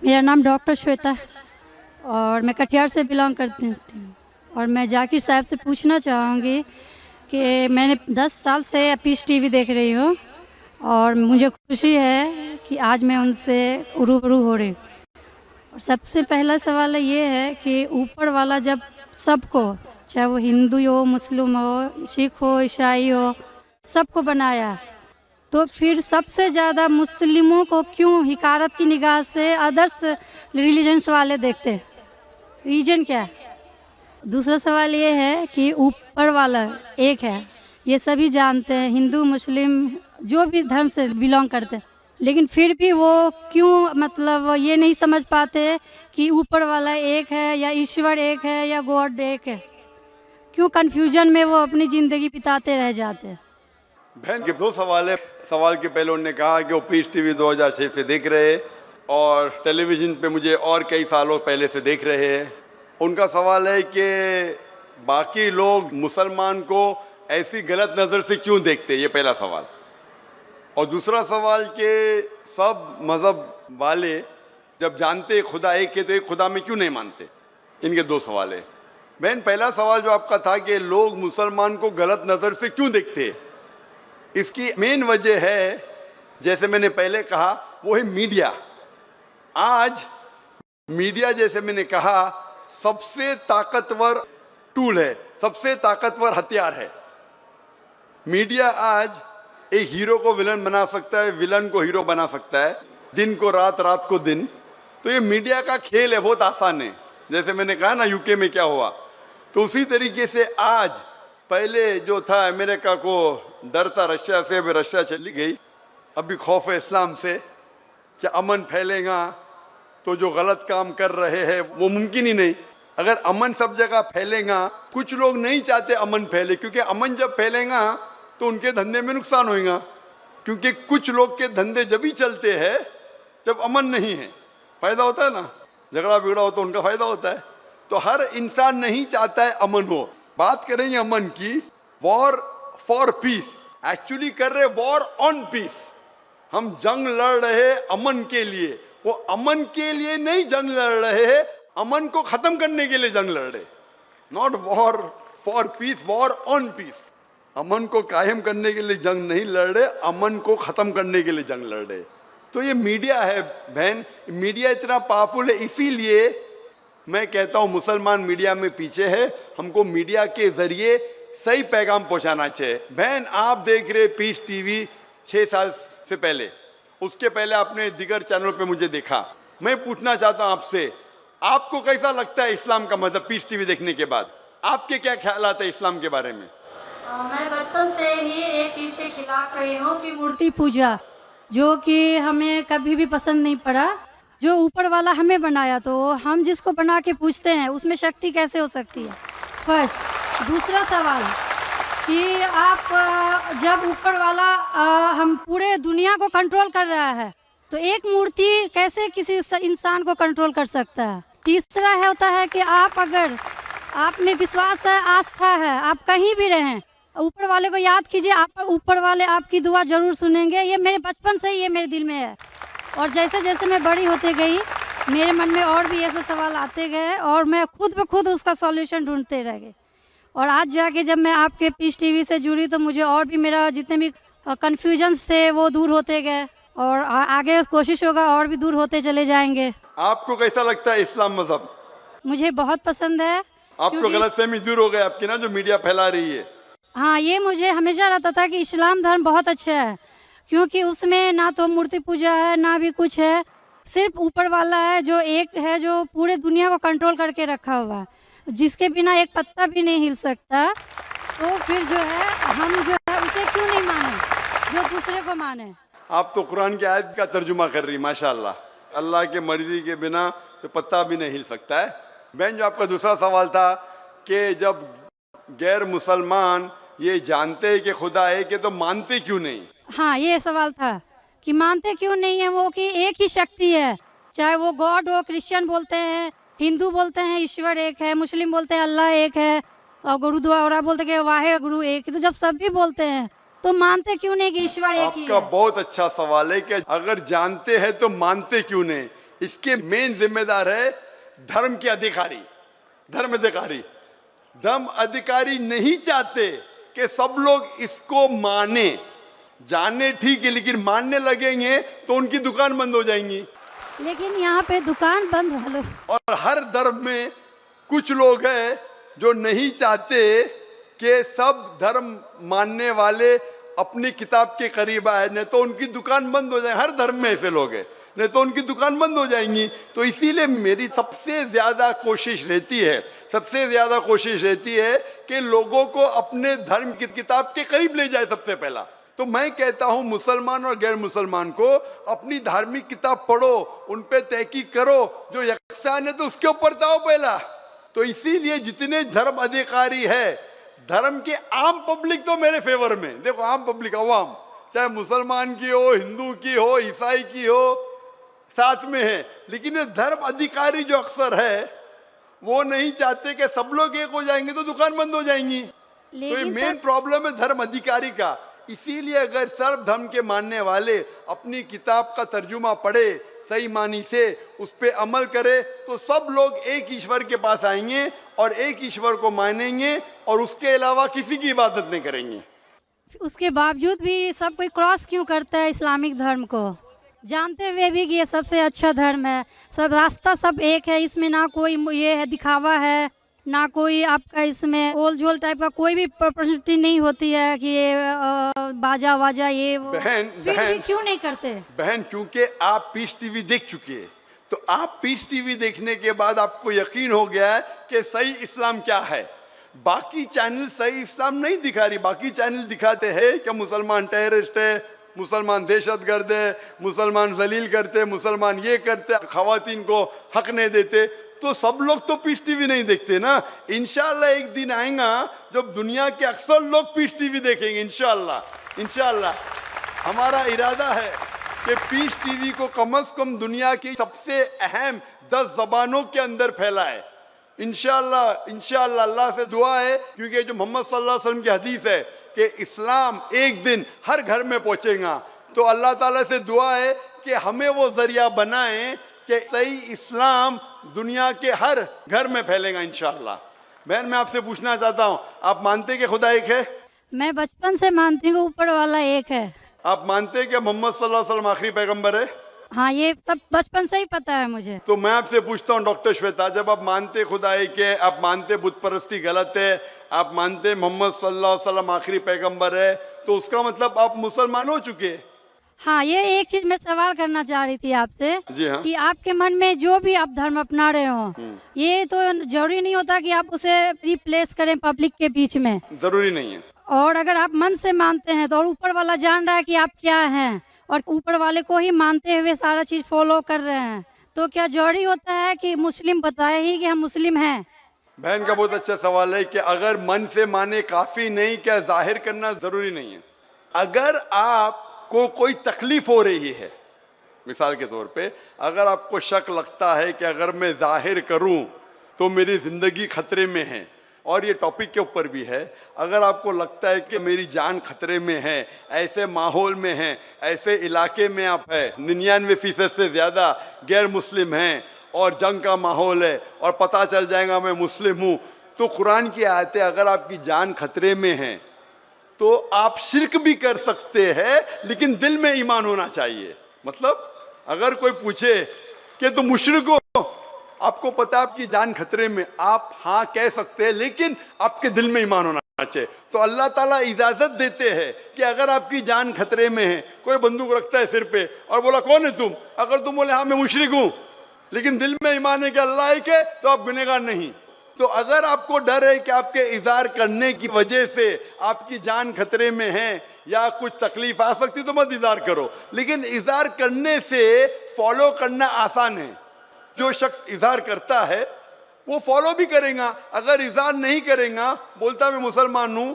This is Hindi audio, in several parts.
मेरा नाम डॉक्टर श्वेता और मैं कटिहार से बिलोंग करती हूँ। और मैं जाकिर साहब से पूछना चाहूँगी कि मैंने 10 साल से पीस टीवी देख रही हूँ और मुझे खुशी है कि आज मैं उनसे रूबरू हो रही हूँ। और सबसे पहला सवाल ये है कि ऊपर वाला जब सबको, चाहे वो हिंदू हो, मुस्लिम हो, सिख हो, ईसाई हो, सबको बनाया, तो फिर सबसे ज़्यादा मुस्लिमों को क्यों हिकारत की निगाह से अदर्स रिलीजन्स वाले देखते हैं? रीजन क्या है? दूसरा सवाल ये है कि ऊपर वाला एक है, ये सभी जानते हैं, हिंदू मुस्लिम जो भी धर्म से बिलोंग करते हैं, लेकिन फिर भी वो क्यों मतलब ये नहीं समझ पाते कि ऊपर वाला एक है या ईश्वर एक है या गॉड एक है? क्यों कन्फ्यूजन में वो अपनी ज़िंदगी बिताते रह जाते हैं? बहन के दो सवाल है। सवाल के पहले उन्होंने कहा कि वो पीस टीवी 2006 से देख रहे हैं और टेलीविज़न पे मुझे और कई सालों पहले से देख रहे हैं। उनका सवाल है कि बाकी लोग मुसलमान को ऐसी गलत नज़र से क्यों देखते, ये पहला सवाल। और दूसरा सवाल कि सब मज़हब वाले जब जानते खुदा एक है तो एक खुदा में क्यों नहीं मानते। इनके दो सवाल है। बहन, पहला सवाल जो आपका था कि लोग मुसलमान को गलत नज़र से क्यों देखते हैं, इसकी मेन वजह है, जैसे मैंने पहले कहा, वो है मीडिया। आज मीडिया, जैसे मैंने कहा, सबसे ताकतवर टूल है, सबसे ताकतवर हथियार है। मीडिया आज एक हीरो को विलन बना सकता है, विलन को हीरो बना सकता है, दिन को रात, रात को दिन। तो ये मीडिया का खेल है, बहुत आसान है। जैसे मैंने कहा ना यूके में क्या हुआ, तो उसी तरीके से आज पहले जो था अमेरिका को डर था रशिया से, अभी रशिया चली गई। अभी खौफ है इस्लाम से कि अमन फैलेगा तो जो गलत काम कर रहे हैं वो मुमकिन ही नहीं। अगर अमन सब जगह फैलेगा, कुछ लोग नहीं चाहते अमन फैले, क्योंकि अमन जब फैलेगा तो उनके धंधे में नुकसान होगा, क्योंकि कुछ लोग के धंधे जब ही चलते हैं जब अमन नहीं है। फायदा होता है ना, झगड़ा बिगड़ा हो तो उनका फायदा होता है। तो हर इंसान नहीं चाहता है अमन हो। बात करेंगे अमन की, वॉर फॉर पीस, एक्चुअली कर रहे वॉर ऑन पीस। हम जंग लड़ रहे अमन के लिए, वो अमन के लिए नहीं जंग लड़ रहे हैं, अमन को खत्म करने के लिए जंग लड़ रहे। Not war for peace, war on peace. अमन को कायम करने के लिए जंग नहीं लड़ रहे, अमन को खत्म करने के लिए जंग लड़ रहे। तो ये मीडिया है बहन, मीडिया इतना पावरफुल है, इसीलिए मैं कहता हूं मुसलमान मीडिया में पीछे है। हमको मीडिया के जरिए सही पैगाम पहुंचाना चाहिए। बहन, आप देख रहे पीस टीवी 6 साल से पहले, उसके पहले आपने दिगर चैनल पे मुझे देखा। मैं पूछना चाहता हूं आपसे, आपको कैसा लगता है इस्लाम का मतलब पीस टीवी देखने के बाद? आपके क्या ख्यालात है इस्लाम के बारे में? मैं बचपन से ही एक चीज़ के खिलाफ रही हूँ कि मूर्ति पूजा, जो कि हमें कभी भी पसंद नहीं पड़ा। जो ऊपर वाला हमें बनाया, तो हम जिसको बना के पूछते हैं उसमें शक्ति कैसे हो सकती है? फर्स्ट। दूसरा सवाल कि आप जब ऊपर वाला हम पूरे दुनिया को कंट्रोल कर रहा है, तो एक मूर्ति कैसे किसी इंसान को कंट्रोल कर सकता है? तीसरा है होता है कि आप अगर आप में विश्वास है, आस्था है, आप कहीं भी रहें, ऊपर वाले को याद कीजिए, आप ऊपर वाले आपकी दुआ जरूर सुनेंगे। ये मेरे बचपन से ही ये मेरे दिल में है। और जैसे जैसे मैं बड़ी होते गई, मेरे मन में और भी ऐसे सवाल आते गए और मैं खुद ब खुद उसका सॉल्यूशन ढूंढते रह गई। और आज जाके जब मैं आपके पीस टीवी से जुड़ी, तो मुझे और भी मेरा जितने भी कन्फ्यूजन्स थे वो दूर होते गए और आगे कोशिश होगा और भी दूर होते चले जाएंगे। आपको कैसा लगता है इस्लाम मजहब? मुझे बहुत पसंद है। आपको गलतफहमी दूर हो गई आपकी ना, जो मीडिया फैला रही है? हाँ, ये मुझे हमेशा रहता था कि इस्लाम धर्म बहुत अच्छा है, क्योंकि उसमें ना तो मूर्ति पूजा है ना भी कुछ है, सिर्फ ऊपर वाला है जो एक है, जो पूरे दुनिया को कंट्रोल करके रखा हुआ है, जिसके बिना एक पत्ता भी नहीं हिल सकता। तो फिर जो है हम जो है उसे क्यों नहीं माने, जो दूसरे को माने। आप तो कुरान की आयत का तर्जुमा कर रही, माशाल्लाह। अल्लाह के मर्जी के बिना तो पत्ता भी नहीं हिल सकता है। बहन, जो आपका दूसरा सवाल था कि जब गैर मुसलमान ये जानते हैं कि खुदा है, कि तो मानते क्यों नहीं? हाँ, ये सवाल था कि मानते क्यों नहीं है वो, कि एक ही शक्ति है, चाहे वो गॉड हो, क्रिश्चियन बोलते हैं, हिंदू बोलते हैं ईश्वर एक है, मुस्लिम बोलते हैं अल्लाह एक है, और गुरुद्वारा बोलते हैं वाहे गुरु एक। तो जब सब भी बोलते हैं तो मानते क्यों नहीं कि ईश्वर एक ही है? आपका बहुत अच्छा सवाल है कि अगर जानते हैं तो मानते क्यों नहीं। इसके मेन जिम्मेदार है धर्म के अधिकारी, धर्म अधिकारी। धर्म अधिकारी नहीं चाहते कि सब लोग इसको माने, जाने ठीक है, लेकिन मानने लगेंगे तो उनकी दुकान बंद हो जाएंगी। लेकिन यहाँ पे दुकान बंद वालों, और हर धर्म में कुछ लोग हैं जो नहीं चाहते कि सब धर्म मानने वाले अपनी किताब के करीब आए, नहीं तो उनकी दुकान बंद हो जाए। हर धर्म में ऐसे लोग हैं, नहीं तो उनकी दुकान बंद हो जाएंगी। तो इसीलिए मेरी सबसे ज्यादा कोशिश रहती है कि लोगों को अपने धर्म की किताब के करीब ले जाए सबसे पहला। तो मैं कहता हूं मुसलमान और गैर मुसलमान को अपनी धार्मिक किताब पढ़ो, उन पे तहकीक करो, जो यकसान है तो उसके ऊपर जाओ पहला। तो इसीलिए जितने धर्म अधिकारी है, धर्म के आम पब्लिक तो मेरे फेवर में, देखो आम पब्लिक, अवाम, चाहे मुसलमान की हो, हिंदू की हो, ईसाई की हो, साथ में है। लेकिन ये धर्म अधिकारी जो अक्सर है वो नहीं चाहते कि सब लोग एक हो जाएंगे तो दुकान बंद हो जाएंगी। तो ये मेन प्रॉब्लम है धर्म अधिकारी का। इसीलिए अगर सर्व धर्म के मानने वाले अपनी किताब का तर्जुमा पढ़े, सही मानी से उस पर अमल करे, तो सब लोग एक ईश्वर के पास आएंगे और एक ईश्वर को मानेंगे और उसके अलावा किसी की इबादत नहीं करेंगे। उसके बावजूद भी सब कोई क्रॉस क्यों करता है इस्लामिक धर्म को, जानते हुए भी कि ये सबसे अच्छा धर्म है, सब रास्ता सब एक है, इसमें ना कोई ये है दिखावा है, ना कोई आपका इसमें ओल झोल टाइप का कोई भी प्रॉपर्टी नहीं होती है कि ये बाजा वाजा ये वो। बहन क्यों नहीं करते बहन? क्योंकि आप पीस टीवी देख चुके हैं, तो आप पीस टीवी देखने के बाद आपको यकीन हो गया है कि सही इस्लाम क्या है। बाकी चैनल सही इस्लाम नहीं दिखा रही। बाकी चैनल दिखाते हैं कि मुसलमान टेररिस्ट है, मुसलमान दहशतगर्द है, मुसलमान जलील करते, मुसलमान ये करते, खवातीन को हक नहीं देते। तो सब लोग तो पीस टीवी नहीं देखते ना। इंशाल्लाह एक दिन आएगा जब दुनिया के अक्सर लोग पीस टीवी देखेंगे। इंशाल्लाह हमारा इरादा है कि पीस टीवी को कम से कम दुनिया की सबसे अहम 10 जबानों के अंदर फैलाए। इंशाल्लाह अल्लाह से दुआ है, क्योंकि जो मोहम्मद सल्लल्लाहु अलैहि वसल्लम की हदीस है कि इस्लाम एक दिन हर घर में पहुंचेगा। तो अल्लाह ताला से दुआ है कि हमें वो जरिया बनाए कि सही इस्लाम दुनिया के हर घर में फैलेगा इंशाल्लाह। बहन, मैं आपसे पूछना चाहता हूँ, आप मानते हैं कि खुदा एक है? मैं बचपन से मानती हूँ ऊपर वाला एक है। आप मानते हैं कि मोहम्मद सल्लल्लाहु अलैहि वसल्लम आखिरी पैगंबर है? हाँ, ये सब बचपन से ही पता है मुझे। तो मैं आपसे पूछता हूँ डॉक्टर श्वेता, जब आप मानते खुदा एक है, आप मानते बुत परस्ती गलत है, आप मानते मोहम्मद सल्लल्लाहु अलैहि वसल्लम आखिरी पैगंबर है, तो उसका मतलब आप मुसलमान हो चुके। हाँ, ये एक चीज मैं सवाल करना चाह रही थी आपसे। जी हाँ। कि आपके मन में जो भी आप धर्म अपना रहे हो, ये तो जरूरी नहीं होता कि आप उसे रिप्लेस करें पब्लिक के बीच में, जरूरी नहीं है। और अगर आप मन से मानते हैं तो, और ऊपर वाला जान रहा है कि आप क्या हैं, और ऊपर वाले को ही मानते हुए सारा चीज फॉलो कर रहे हैं, तो क्या जरूरी होता है कि मुस्लिम बताए ही कि हम मुस्लिम हैं? बहन का बहुत अच्छा सवाल है कि अगर मन से माने काफी नहीं, क्या जाहिर करना जरूरी नहीं है? अगर आपको कोई तकलीफ हो रही है, मिसाल के तौर पे अगर आपको शक लगता है कि अगर मैं जाहिर करूं तो मेरी जिंदगी खतरे में है, और ये टॉपिक के ऊपर भी है, अगर आपको लगता है कि मेरी जान खतरे में है, ऐसे माहौल में है, ऐसे इलाके में आप है, 99% से ज़्यादा गैर मुस्लिम हैं और जंग का माहौल है और पता चल जाएगा मैं मुस्लिम हूँ, तो कुरान की आयतें, अगर आपकी जान खतरे में है तो आप शिर्क भी कर सकते हैं, लेकिन दिल में ईमान होना चाहिए। मतलब अगर कोई पूछे कि तुम मुशरिक हो, आपको पता है आपकी जान खतरे में, आप हाँ कह सकते हैं, लेकिन आपके दिल में ईमान होना चाहिए। तो अल्लाह ताला इजाजत देते हैं कि अगर आपकी जान खतरे में है, कोई बंदूक रखता है सिर पे और बोला कौन है तुम, अगर तुम बोले हाँ मैं मुशरिक हूं, लेकिन दिल में ईमान है कि अल्लाह एक है, तो आप गुनहगार नहीं। तो अगर आपको डर है कि आपके इज़हार करने की वजह से आपकी जान खतरे में है या कुछ तकलीफ आ सकती, तो मत इज़हार करो। लेकिन इज़हार करने से फॉलो करना आसान है। जो शख्स इज़हार करता है वो फॉलो भी करेगा। अगर इज़हार नहीं करेगा, बोलता मैं मुसलमान हूं,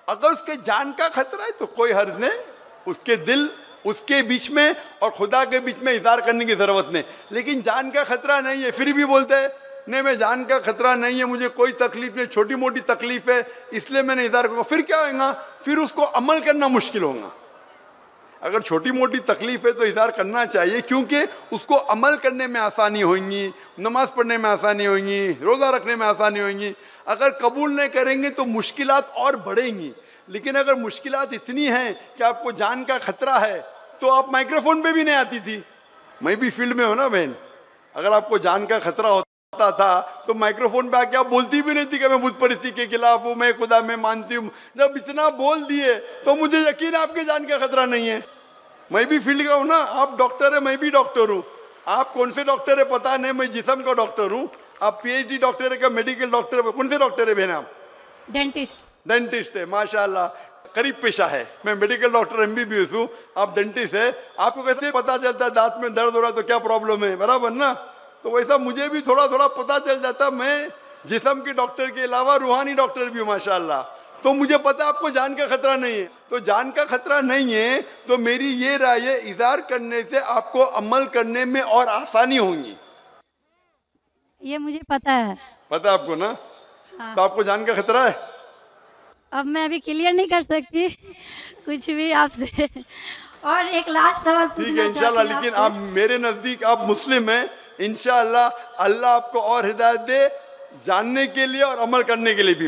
अगर उसके जान का खतरा है तो कोई हर्ज नहीं, उसके दिल उसके बीच में और खुदा के बीच में इज़हार करने की जरूरत नहीं। लेकिन जान का खतरा नहीं है, फिर भी बोलते हैं नहीं मैं जान का खतरा नहीं है, मुझे कोई तकलीफ नहीं, छोटी मोटी तकलीफ है, इसलिए मैंने इज़हार करूंगा, फिर क्या होगा? फिर उसको अमल करना मुश्किल होगा। अगर छोटी मोटी तकलीफ है तो इज़हार करना चाहिए, क्योंकि उसको अमल करने में आसानी होगी, नमाज पढ़ने में आसानी होगी, रोज़ा रखने में आसानी होगी। अगर कबूल नहीं करेंगे तो मुश्किलात और बढ़ेंगी। लेकिन अगर मुश्किलात इतनी हैं कि आपको जान का खतरा है, तो आप माइक्रोफोन पे भी नहीं आती थी। मैं भी फील्ड में हूँ ना बहन, अगर आपको जान का खतरा होता था तो माइक्रोफोन पे आके आप बोलती भी नहीं थी कि मैं बुत परिस्थिति के खिलाफ हूँ, मैं खुदा में मानती हूँ। जब इतना बोल दिए तो मुझे यकीन है आपके जान का खतरा नहीं है। मैं भी फील्ड का हूँ ना, आप डॉक्टर है, मैं भी डॉक्टर हूँ। आप कौन से डॉक्टर है पता नहीं, मैं जिस्म का डॉक्टर हूँ। आप पीएचडी डॉक्टर है क्या, मेडिकल डॉक्टर है, कौन से डॉक्टर है बहन आप? डेंटिस्ट। डेंटिस्ट है, माशाल्लाह, करीब पेशा है। मैं मेडिकल डॉक्टर एमबीबीएस हूँ, आप डेंटिस्ट है। आपको कैसे पता चलता है दांत में दर्द हो रहा है तो क्या प्रॉब्लम है, बराबर ना? तो वैसा मुझे भी थोड़ा थोड़ा पता चल जाता। मैं जिस्म के डॉक्टर के अलावा रूहानी डॉक्टर भी हूँ माशाल्लाह। तो मुझे पता आपको जान का खतरा नहीं है। तो जान का खतरा नहीं है तो मेरी ये राय है, इज़हार करने से आपको अमल करने में और आसानी होगी। ये मुझे पता है। पता आपको ना? हाँ। तो आपको जान का खतरा है? अब मैं अभी क्लियर नहीं कर सकती कुछ भी आपसे। और एक लास्ट सवाल ठीक है पूछना इंशाल्लाह, चाहती हूँ लेकिन आपसे। आप मेरे नजदीक आप मुस्लिम हैं। इंशाल्लाह अल्लाह आपको और हिदायत दे जानने के लिए और अमल करने के लिए भी।